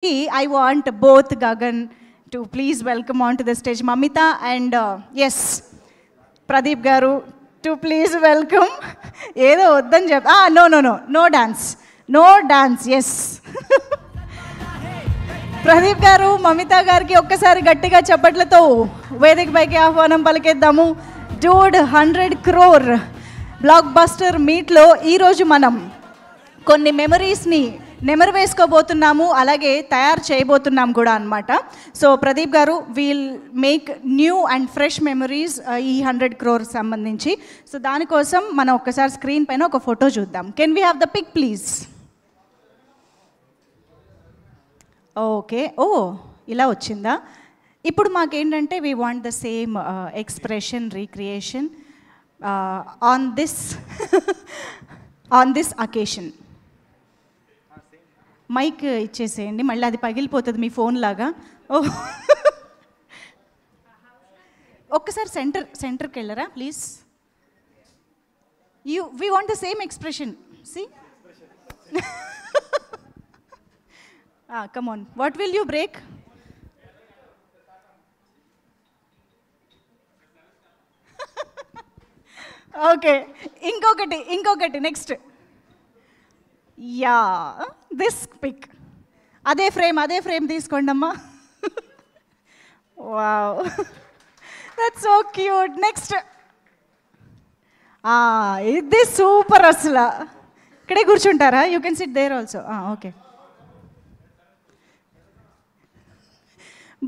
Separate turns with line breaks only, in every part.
I want both Gagan to please welcome onto the stage. Mamita and yes, Pradeep Garu to please welcome. Edo oddan chep. No dance. No dance. Yes. Pradeep Garu, Mamita Gariki ఒక్కసారి గట్టిగా చప్పట్లతో వేదిక పైకి ఆహ్వానం పలికేద్దాము. Dude 100 crore block buster మీట్లో ఈరోజు మనం కొన్ని మెమరీస్ని నెమరు వేసుకోబోతున్నాము, అలాగే తయారు చేయబోతున్నాం కూడా అనమాట. So Pradeep garu will make new and fresh memories ఈ 100 crore సంబంధించి. సో దానికోసం మనం ఒక్కసారి స్క్రీన్ పైన ఒక ఫోటో చూద్దాం. Can we have the pic please? Okay, ఇలా వచ్చిందా? ఇప్పుడు మాకేంటంటే we want the same expression recreation on this occasion. Mic ఇచ్చేసేయండి, మళ్ళీ అది పగిలిపోతుంది మీ ఫోన్ లాగా. ఒక్కసారి సెంటర్కి వెళ్ళరా please. We want the same expression. See come on, what will you break? Okay, ఇంకొకటి నెక్స్ట్. Yeah, this pic. అదే ఫ్రేమ్ తీసుకోండి అమ్మా. Wow, that's so cute. Next, ఇది సూపర్ అసలు. ఇక్కడే కూర్చుంటారా? You can sit there also. Okay,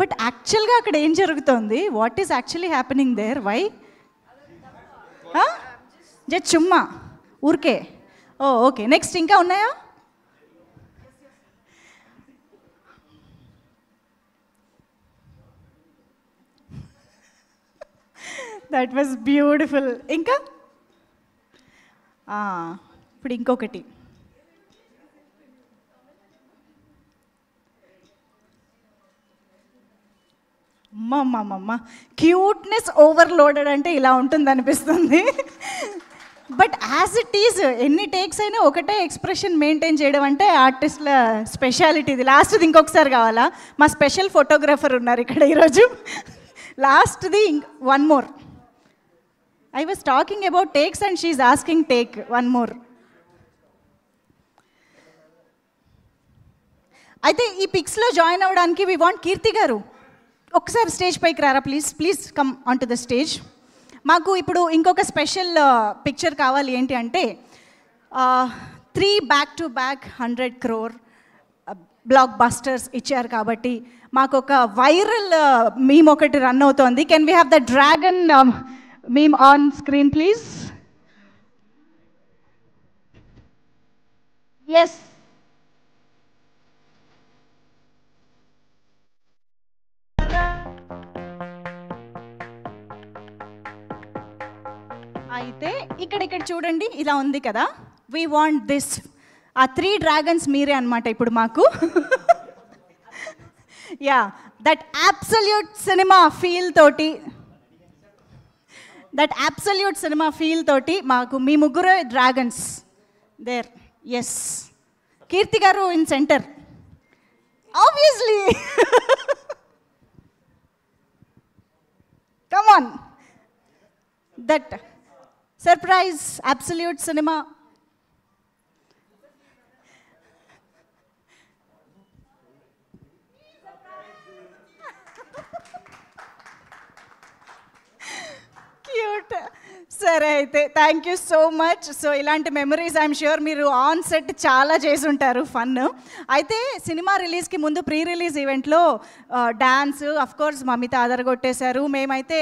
but యాక్చువల్గా అక్కడ ఏం జరుగుతోంది? What is actually happening there? Why just చుమ్మా ఊరికే? ఓకే, నెక్స్ట్ ఇంకా ఉన్నాయా? That was beautiful. ఇంకా ఇప్పుడు ఇంకొకటి. అమ్మమ్మమ్మ, క్యూట్నెస్ ఓవర్లోడెడ్ అంటే ఇలా ఉంటుంది అనిపిస్తుంది. బట్ యాజ్ ఇట్ ఈజ్ ఎన్ని టేక్స్ అయినా ఒకటే ఎక్స్ప్రెషన్ మెయింటైన్ చేయడం అంటే ఆర్టిస్ట్ల స్పెషాలిటీ. ఇది లాస్ట్ది ఇంకొకసారి కావాలా? మా స్పెషల్ ఫోటోగ్రాఫర్ ఉన్నారు ఇక్కడ ఈరోజు. లాస్ట్ది one more. I was talking about takes and she's asking take one more. అయితే ఈ పిక్స్లో జాయిన్ అవ్వడానికి వి వాంట్ కీర్తి గారు. ఒకసారి స్టేజ్ పైకి రారా please come on to the stage. మాకు ఇప్పుడు ఇంకొక స్పెషల్ పిక్చర్ కావాలి. ఏంటి అంటే 3 back-to-back 100 crore బ్లాక్ బస్టర్స్ ఇచ్చారు కాబట్టి మాకు ఒక వైరల్ మీమ్ ఒకటి రన్ అవుతోంది. Can we have the dragon meme on screen please? Yes, అయితే ఇక్కడ చూడండి, ఇలా ఉంది కదా. We want this. ఆ 3 dragons మీరే అనమాట ఇప్పుడు మాకు. Yeah, that absolute cinema feel తోటి మాకు మీ ముగ్గురు dragons there. Yes, Keerthi garu in centre obviously. Come on, that surprise absolute cinema. Cute. సరే, అయితే thank you so much. So ఇలాంటి మెమరీస్ ఐఎమ్ ష్యూర్ మీరు ఆన్ సెట్ చాలా చేసి ఉంటారు, ఫన్. అయితే సినిమా రిలీజ్కి ముందు ప్రీ రిలీజ్ ఈవెంట్లో డ్యాన్స్ అఫ్కోర్స్ మమిత అదరగొట్టేశారు. మేమైతే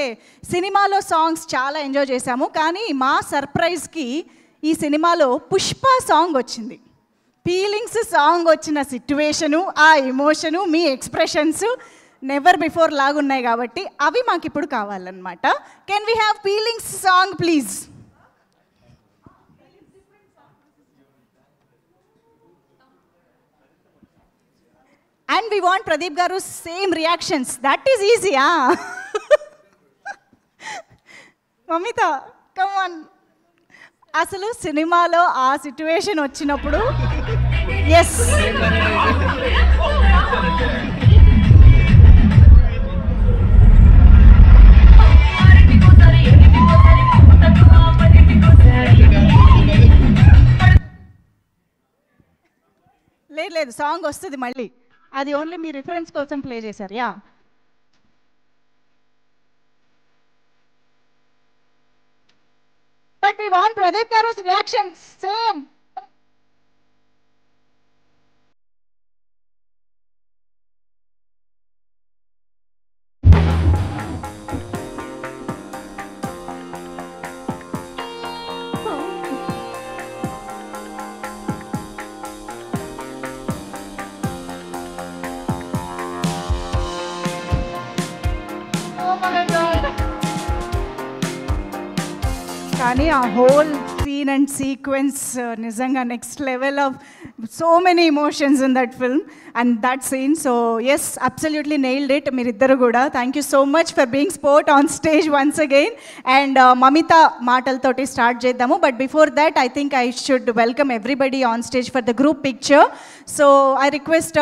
సినిమాలో సాంగ్స్ చాలా ఎంజాయ్ చేశాము. కానీ మా సర్ప్రైజ్కి ఈ సినిమాలో పుష్ప సాంగ్ వచ్చింది. ఫీలింగ్స్ సాంగ్ వచ్చిన సిట్యువేషను, ఆ ఎమోషను, మీ ఎక్స్ప్రెషన్స్ నెవర్ బిఫోర్ లాగున్నాయి కాబట్టి అవి మాకు ఇప్పుడు కావాలన్నమాట. Can we have feelings song please? And we want Pradeep garu same reactions. That is ఈజీయా? Mamitha come on. అసలు సినిమాలో ఆ సిట్యువేషన్ వచ్చినప్పుడు ఎస్ లేదు, సాంగ్ వస్తుంది మళ్ళీ. అది ఓన్లీ మీ రిఫరెన్స్ కోసం ప్లే చేశారు. Yeah, but we want Pradeep garu reaction same. కానీ ఆ హోల్ సీన్ అండ్ సీక్వెన్స్ నిజంగా next level of so many emotions in that film and that scene. So yes, absolutely nailed it మీరిద్దరు కూడా. Thank you so much for being sport on stage once again. And Mamitha మాటలతోటి start చేద్దాము. But before that I think I should welcome everybody on stage for the group picture. So I request